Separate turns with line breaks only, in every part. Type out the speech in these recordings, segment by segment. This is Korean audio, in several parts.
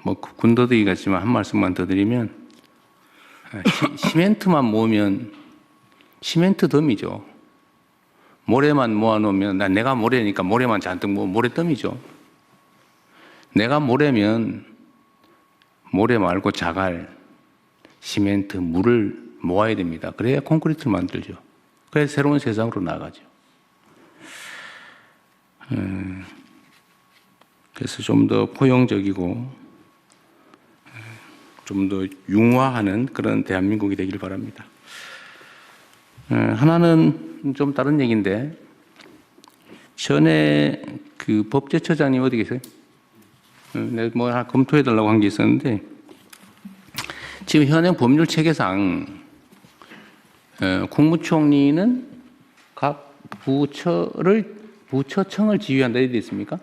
뭐 군더더기 같지만 한 말씀만 더 드리면 시멘트만 모으면 시멘트 덤이죠. 모래만 모아놓으면 내가 모래니까 모래만 잔뜩 모으면 모래덤이죠. 내가 모래면 모래 말고 자갈, 시멘트, 물을 모아야 됩니다. 그래야 콘크리트를 만들죠. 그래야 새로운 세상으로 나가죠. 그래서 좀 더 포용적이고 좀 더 융화하는 그런 대한민국이 되길 바랍니다. 하나는 좀 다른 얘기인데, 전에 그 법제처장님 어디 계세요? 내가 뭐 하나 검토해달라고 한 게 있었는데, 지금 현행 법률 체계상 국무총리는 각 부처청을 지휘한다 이렇게 되어 있습니까?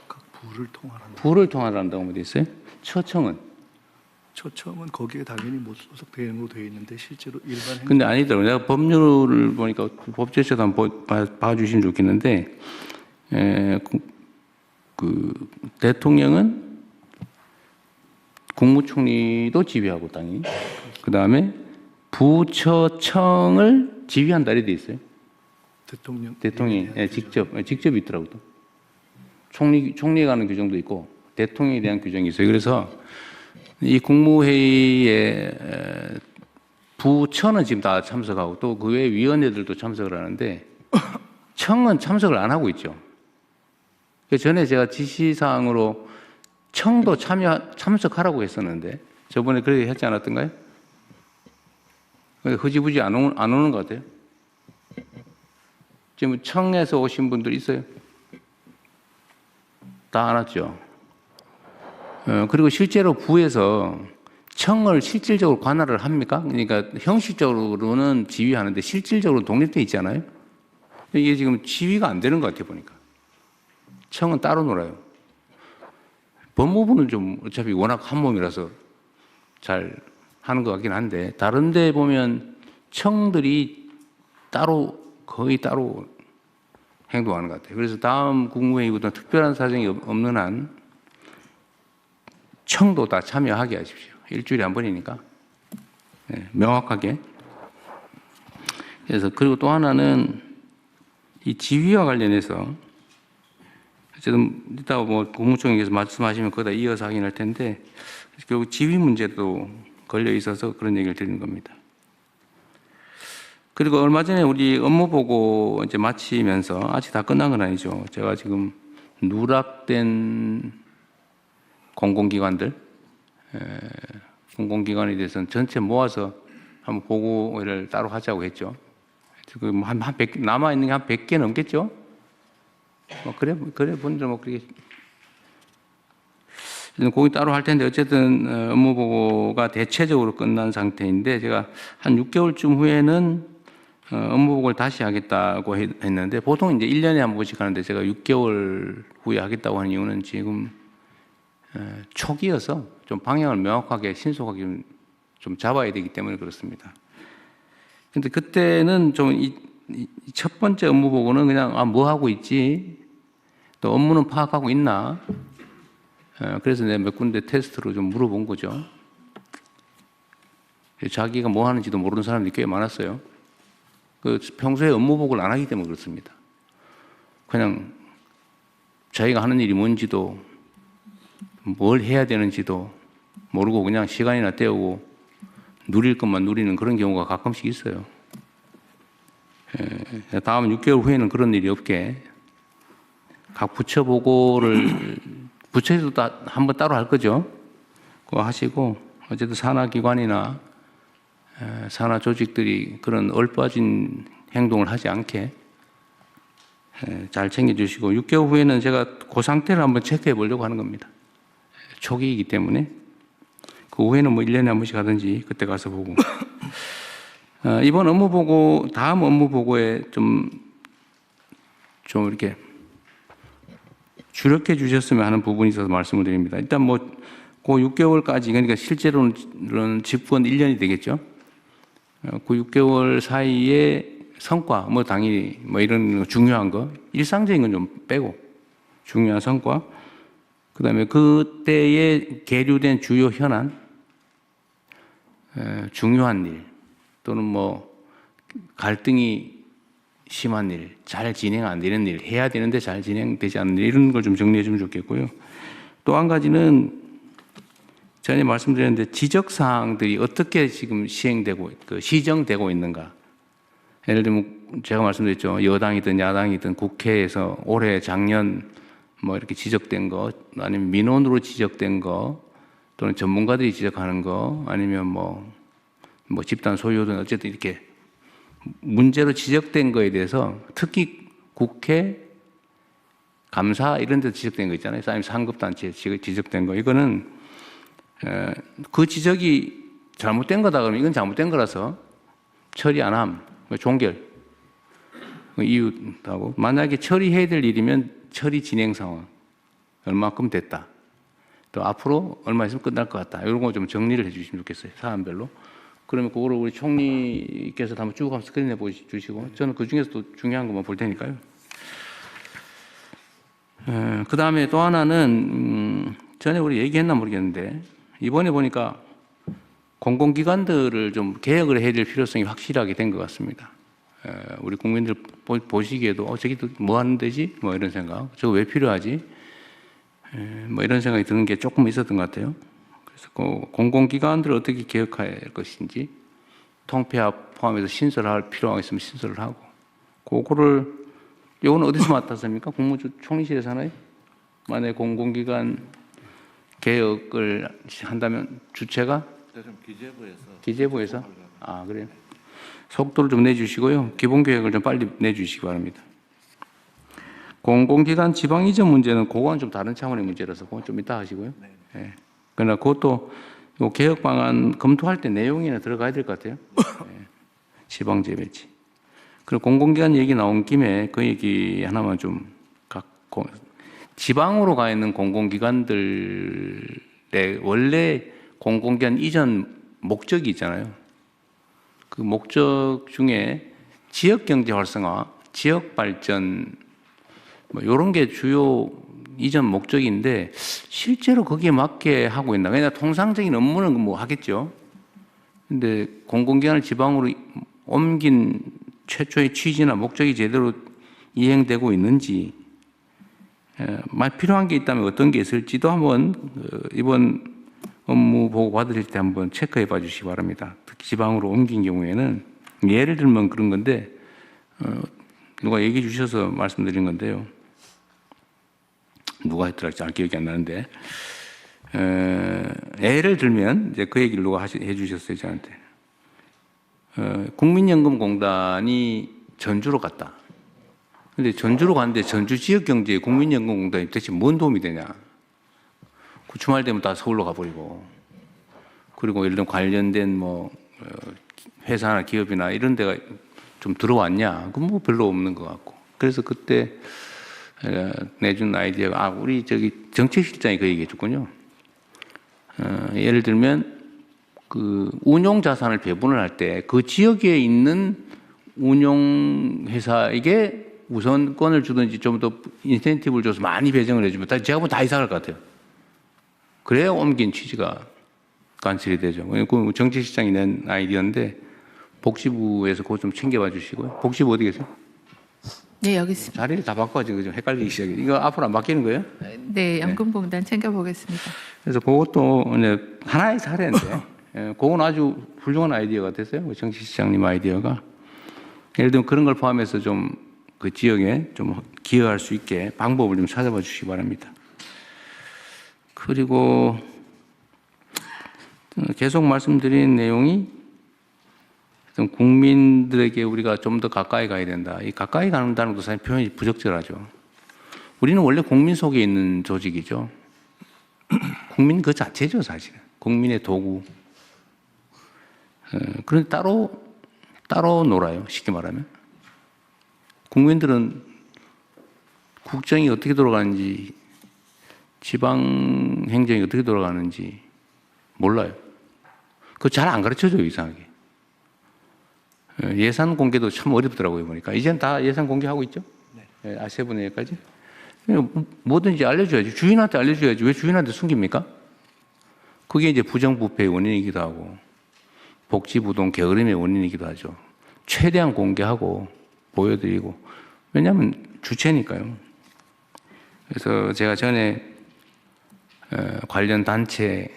각 부를 통할한다.
부를 통할한다고 되어 있어요. 처청은?
처청은 거기에 당연히 못 소속되어 있는 걸로 되어 있는데 실제로 일반
근데 아니더라고요. 내가 법률을 보니까 법제처도 한번 봐주시면 좋겠는데, 그 대통령은 국무총리도 지휘하고 당연히 그 다음에 부처청을 지휘한다 이렇게 돼 있어요. 대통령이 직접 있더라고요. 총리가 하는 규정도 있고 대통령에 대한 규정이 있어요. 그래서 이 국무회의에 부처는 지금 다 참석하고 또 그 외 위원회들도 참석을 하는데 청은 참석을 안 하고 있죠. 전에 제가 지시사항으로 청도 참석하라고 했었는데 저번에 그렇게 했지 않았던가요? 흐지부지 안 오는 것 같아요. 지금 청에서 오신 분들 있어요? 다 안 왔죠. 그리고 실제로 부에서 청을 실질적으로 관할을 합니까? 그러니까 형식적으로는 지휘하는데 실질적으로 독립되어 있잖아요. 이게 지금 지휘가 안 되는 것 같아요, 보니까. 청은 따로 놀아요. 법무부는 좀 어차피 워낙 한 몸이라서 잘 하는 것 같긴 한데, 다른 데 보면 청들이 거의 따로 행동하는 것 같아요. 그래서 다음 국무회의부터 특별한 사정이 없는 한 청도 다 참여하게 하십시오. 일주일에 한 번이니까. 네, 명확하게. 그래서 그리고 또 하나는 이 지휘와 관련해서 어쨌든 이따가 뭐 국무총리께서 말씀하시면 거기다 이어서 확인할 텐데 결국 지휘 문제도 걸려 있어서 그런 얘기를 드리는 겁니다. 그리고 얼마 전에 우리 업무 보고 이제 마치면서 아직 다 끝난 건 아니죠. 제가 지금 누락된 공공기관에 대해서는 전체 모아서 한번 보고를 따로 하자고 했죠. 지금 한 100개, 남아있는 게 한 100개 넘겠죠? 그래 본들 그렇게. 거기 따로 할 텐데, 어쨌든 업무 보고가 대체적으로 끝난 상태인데, 제가 한 6개월쯤 후에는 업무 보고를 다시 하겠다고 했는데, 보통 이제 1년에 한 번씩 하는데, 제가 6개월 후에 하겠다고 하는 이유는 지금 초기여서 좀 방향을 명확하게 신속하게 좀 잡아야 되기 때문에 그렇습니다. 근데 그때는 좀 첫 번째 업무 보고는 그냥 뭐 하고 있지? 또 업무는 파악하고 있나? 그래서 내가 몇 군데 테스트로 좀 물어본 거죠. 자기가 뭐 하는지도 모르는 사람들이 꽤 많았어요. 평소에 업무 보고를 안 하기 때문에 그렇습니다. 그냥 자기가 하는 일이 뭔지도 뭘 해야 되는지도 모르고 그냥 시간이나 때우고 누릴 것만 누리는 그런 경우가 가끔씩 있어요. 다음 6개월 후에는 그런 일이 없게 각 부처 보고를 부처에서도 한번 따로 할 거죠. 그거 하시고 어쨌든 산하기관이나 산하 조직들이 그런 얼빠진 행동을 하지 않게 잘 챙겨주시고 6개월 후에는 제가 그 상태를 한번 체크해 보려고 하는 겁니다. 초기이기 때문에 그 후에는 뭐 1년에 한 번씩 하든지 그때 가서 보고 이번 업무 보고 다음 업무 보고에 좀 이렇게 주력해 주셨으면 하는 부분이 있어서 말씀을 드립니다. 일단 뭐 그 6개월까지 그러니까 실제로는 집권 1년이 되겠죠. 그 6개월 사이에 성과 뭐 당연히 뭐 이런 중요한 거 일상적인 건 좀 빼고 중요한 성과 그다음에 그때에 계류된 주요 현안, 중요한 일 또는 뭐 갈등이 심한 일, 잘 진행 안 되는 일, 해야 되는데 잘 진행되지 않는 일, 이런 걸 좀 정리해 주면 좋겠고요. 또 한 가지는 전에 말씀드렸는데 지적 사항들이 어떻게 지금 시행되고 시정되고 있는가. 예를 들면 제가 말씀드렸죠. 여당이든 야당이든 국회에서 올해 작년 뭐 이렇게 지적된 거, 아니면 민원으로 지적된 거, 또는 전문가들이 지적하는 거, 아니면 뭐 집단 소유든 어쨌든 이렇게 문제로 지적된 거에 대해서 특히 국회, 감사 이런 데서 지적된 거 있잖아요. 아니면 상급단체에 지적된 거. 이거는 그 지적이 잘못된 거다 그러면 이건 잘못된 거라서 처리 안 함. 종결. 이유하고 만약에 처리해야 될 일이면 처리 진행 상황. 얼마큼 됐다. 또 앞으로 얼마 있으면 끝날 것 같다. 이런 거 좀 정리를 해 주시면 좋겠어요. 사안별로. 그러면 그거를 우리 총리께서 한번 쭉 한번 스크린에 보여주시고 저는 그 중에서 또 중요한 것만 볼 테니까요. 그 다음에 또 하나는 전에 우리 얘기했나 모르겠는데 이번에 보니까 공공기관들을 좀 개혁을 해야 될 필요성이 확실하게 된 것 같습니다. 우리 국민들 보시기에도 저기 뭐 하는 데지? 뭐 이런 생각. 저거 왜 필요하지? 뭐 이런 생각이 드는 게 조금 있었던 것 같아요. 그래서 공공기관들을 어떻게 개혁할 것인지 통폐합 포함해서 신설할 필요가 있으면 신설을 하고 그거를 이거는 어디서 맡았습니까? 국무총리실에서 하나요? 만약에 공공기관 개혁을 한다면 주체가? 기재부에서? 아, 그래요? 속도를 좀 내주시고요. 기본 계획을 좀 빨리 내주시기 바랍니다. 공공기관 지방 이전 문제는 그거는 좀 다른 차원의 문제라서 그건 좀 이따 하시고요. 네. 그러나 그것도 개혁 방안 검토할 때 내용이나 들어가야 될 것 같아요. 네. 지방제 배치. 그리고 공공기관 얘기 나온 김에 그 얘기 하나만 좀 갖고 지방으로 가 있는 공공기관들의 원래 공공기관 이전 목적이 있잖아요. 그 목적 중에 지역경제 활성화, 지역발전 뭐 이런 게 주요 이전 목적인데 실제로 거기에 맞게 하고 있나? 그냥 통상적인 업무는 뭐 하겠죠. 근데 공공기관을 지방으로 옮긴 최초의 취지나 목적이 제대로 이행되고 있는지 필요한 게 있다면 어떤 게 있을지도 한번 이번 업무 보고 받으실 때 한번 체크해 봐 주시기 바랍니다. 특히 지방으로 옮긴 경우에는 예를 들면 그런 건데 누가 얘기해 주셔서 말씀드린 건데요. 누가 했더라 잘 기억이 안 나는데 예를 들면 이제 그 얘기를 누가 해 주셨어요 저한테. 국민연금공단이 전주로 갔다. 근데 전주로 갔는데 전주 지역경제에 국민연금공단이 대체 뭔 도움이 되냐? 그 주말 되면 다 서울로 가버리고, 그리고 예를 들면 관련된 뭐 회사나 기업이나 이런 데가 좀 들어왔냐? 그건 뭐 별로 없는 것 같고. 그래서 그때 내준 아이디어가 우리 저기 정책실장이 그 얘기해 줬군요. 예를 들면 그 운용 자산을 배분을 할 때 그 지역에 있는 운용 회사에게 우선권을 주든지 좀 더 인센티브를 줘서 많이 배정을 해주면 제가 보면 다 이사 갈 것 같아요. 그래야 옮긴 취지가 관철이 되죠. 그 정책실장이 낸 아이디어인데 복지부에서 그거 좀 챙겨봐 주시고요. 복지부 어디 계세요?
네, 여기 있습니다.
자리를 다 바꿔가지고 좀 헷갈리기 시작해. 이거 앞으로 안 바뀌는 거예요?
네, 연금공단 챙겨보겠습니다.
그래서 그것도 이제 하나의 사례인데, 그건 아주 훌륭한 아이디어가 됐어요. 정치시장님 아이디어가. 예를 들면 그런 걸 포함해서 좀 그 지역에 좀 기여할 수 있게 방법을 좀 찾아봐 주시기 바랍니다. 그리고 계속 말씀드린 내용이 국민들에게 우리가 좀 더 가까이 가야 된다. 이 가까이 간다는 것도 사실 표현이 부적절하죠. 우리는 원래 국민 속에 있는 조직이죠. 국민 그 자체죠, 사실은. 국민의 도구. 그런데 따로 놀아요, 쉽게 말하면. 국민들은 국정이 어떻게 돌아가는지, 지방 행정이 어떻게 돌아가는지 몰라요. 그거 잘 안 가르쳐줘요, 이상하게. 예산 공개도 참 어렵더라고요, 보니까. 이제는 다 예산 공개하고 있죠? 네. 아세븐에까지. 뭐든지 알려줘야지. 주인한테 알려줘야지. 왜 주인한테 숨깁니까? 그게 이제 부정부패의 원인이기도 하고 복지부동 게으름의 원인이기도 하죠. 최대한 공개하고 보여드리고 왜냐하면 주체니까요. 그래서 제가 전에 관련 단체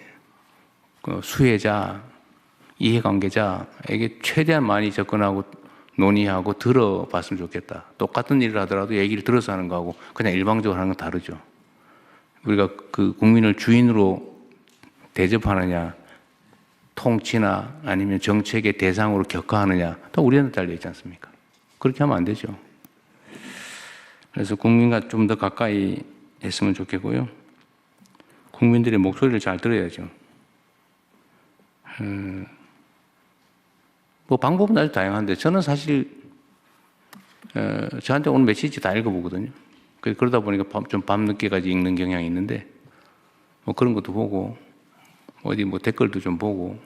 수혜자, 이해관계자에게 최대한 많이 접근하고 논의하고 들어봤으면 좋겠다. 똑같은 일을 하더라도 얘기를 들어서 하는 거하고 그냥 일방적으로 하는 건 다르죠. 우리가 그 국민을 주인으로 대접하느냐, 통치나 아니면 정책의 대상으로 격하하느냐, 다 우리한테 달려 있지 않습니까? 그렇게 하면 안 되죠. 그래서 국민과 좀 더 가까이 했으면 좋겠고요. 국민들의 목소리를 잘 들어야죠. 뭐 방법은 아주 다양한데 저는 사실 저한테 오는 메시지 다 읽어보거든요. 그러다 보니까 좀 밤늦게까지 읽는 경향이 있는데 뭐 그런 것도 보고 어디 뭐 댓글도 좀 보고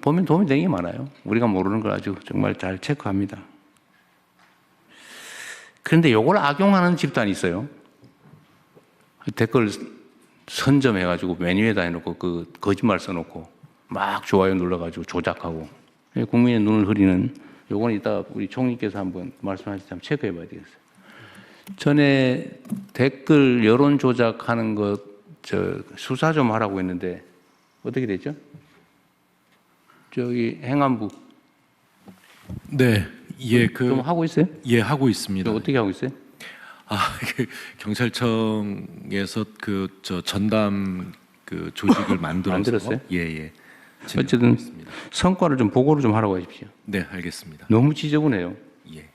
보면 도움이 되는 게 많아요. 우리가 모르는 걸 아주 정말 잘 체크합니다. 그런데 이걸 악용하는 집단이 있어요. 댓글 선점해가지고 메뉴에다 해놓고 그 거짓말 써놓고 막 좋아요 눌러가지고 조작하고 국민의 눈을 흐리는 요거는 이따 우리 총리께서 한번 말씀하실 때 한번 체크해봐야 되겠어요. 전에 댓글 여론 조작하는 것 수사 좀 하라고 했는데 어떻게 됐죠? 저기 행안부
네, 예,
좀 하고 있어요?
예, 하고 있습니다.
어떻게 하고 있어요?
경찰청에서 전담 조직을 만들어서
만들었어요?
예.
어쨌든 성과를 좀 보고를 좀 하라고 하십시오.
네, 알겠습니다.
너무 지저분해요.
예.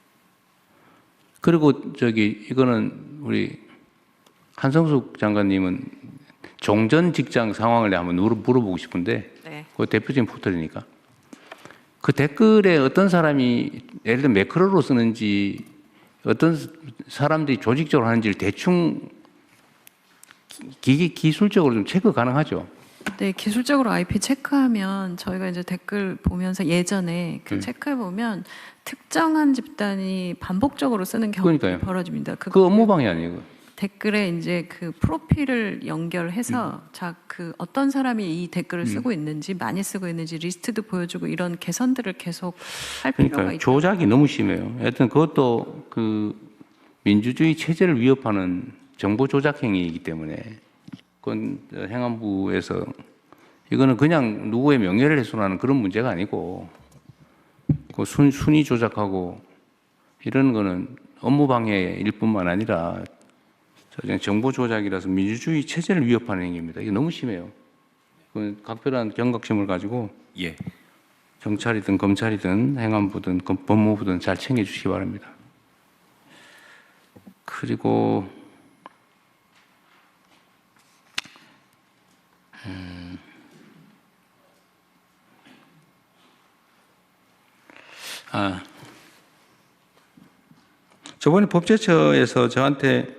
그리고 이거는 우리 한성숙 장관님은 종전 직장 상황을 내가 한번 물어보고 싶은데
네.
그 대표적인 포털이니까 그 댓글에 어떤 사람이 예를 들어 매크로로 쓰는지 어떤 사람들이 조직적으로 하는지를 대충 기술적으로 좀 체크 가능하죠.
네, 기술적으로 IP 체크하면 저희가 이제 댓글 보면서 예전에 체크해 보면 특정한 집단이 반복적으로 쓰는 경우가
그러니까요.
벌어집니다.
그 업무방해 아니에요?
댓글에 이제 그 프로필을 연결해서 그 어떤 사람이 이 댓글을 쓰고 있는지 많이 쓰고 있는지 리스트도 보여주고 이런 개선들을 계속 할 필요가
그러니까
있다.
조작이 너무 심해요. 하여튼 그것도 그 민주주의 체제를 위협하는 정보 조작 행위이기 때문에 그건 행안부에서 이거는 그냥 누구의 명예를 훼손하는 그런 문제가 아니고 그 순위 조작하고 이런 거는 업무 방해일 뿐만 아니라 정보 조작이라서 민주주의 체제를 위협하는 행위입니다. 이게 너무 심해요. 그 각별한 경각심을 가지고
예.
경찰이든 검찰이든 행안부든 법무부든 잘 챙겨주시기 바랍니다. 그리고 저번에 법제처에서 저한테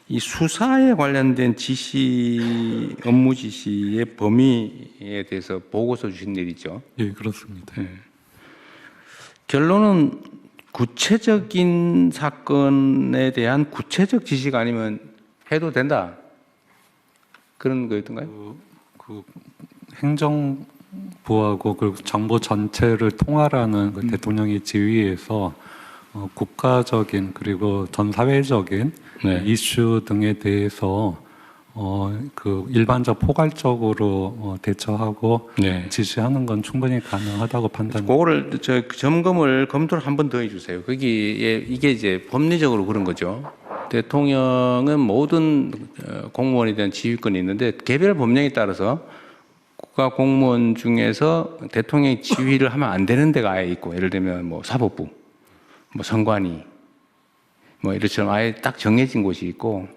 이 수사에 관련된 지시, 업무 지시의 범위에 대해서 보고서 주신 일 있죠.
예, 그렇습니다.
결론은 구체적인 사건에 대한 구체적 지시가 아니면 해도 된다. 그런 거였던가요?
그 행정부하고 그 정부 전체를 통할하는 그 대통령의 지휘에서 국가적인 그리고 전 사회적인
네.
이슈 등에 대해서 그 일반적 포괄적으로 대처하고
네.
지시하는 건 충분히 가능하다고 판단합니다.
그거를 점검을 검토를 한 번 더 해주세요. 거기에 이게 이제 법리적으로 그런 거죠. 대통령은 모든 공무원에 대한 지휘권이 있는데 개별 법령에 따라서 국가 공무원 중에서 대통령이 지휘를 하면 안 되는 데가 아예 있고, 예를 들면 뭐 사법부, 뭐 선관위, 뭐 이렇처럼 아예 딱 정해진 곳이 있고,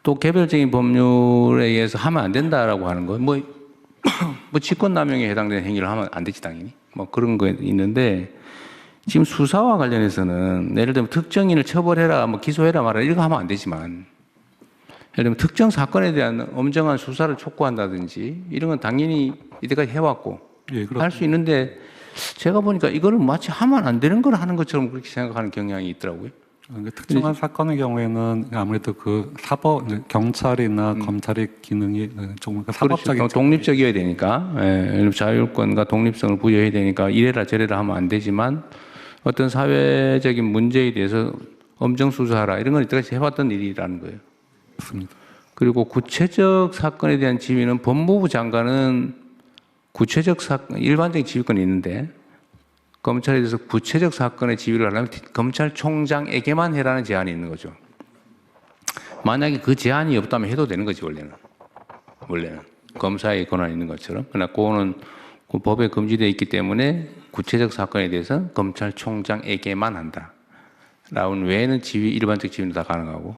또 개별적인 법률에 의해서 하면 안 된다라고 하는 거, 뭐 직권남용에 해당되는 행위를 하면 안 되지 당연히, 뭐 그런 거 있는데, 지금 수사와 관련해서는 예를 들면 특정인을 처벌해라, 뭐 기소해라 말아라 이거 하면 안 되지만, 예를 들면 특정 사건에 대한 엄정한 수사를 촉구한다든지 이런 건 당연히 이때까지 해왔고
예,
할 수 있는데, 제가 보니까 이거를 마치 하면 안 되는 걸 하는 것처럼 그렇게 생각하는 경향이 있더라고요.
특정한 사건의 경우에는 아무래도 그 사법 경찰이나 검찰의 기능이 좀 사법적인
그렇죠. 독립적이어야 되니까 예, 자율권과 독립성을 부여해야 되니까 이래라 저래라 하면 안 되지만 어떤 사회적인 문제에 대해서 엄정 수사하라 이런 건 이때까지 해왔던 일이라는 거예요.
쪽입니다.
그리고 구체적 사건에 대한 지휘는 법무부 장관은 구체적 사건 일반적인 지휘권이 있는데 검찰에 대해서 구체적 사건의 지휘를 하려면 검찰총장에게만 해라는 제한이 있는 거죠. 만약에 그 제한이 없다면 해도 되는 거지 원래는 검사의 권한이 있는 것처럼. 그러나 그거는 그 법에 금지되어 있기 때문에 구체적 사건에 대해서 검찰총장에게만 한다. 라운 외에는 지휘 일반적 지휘는 다 가능하고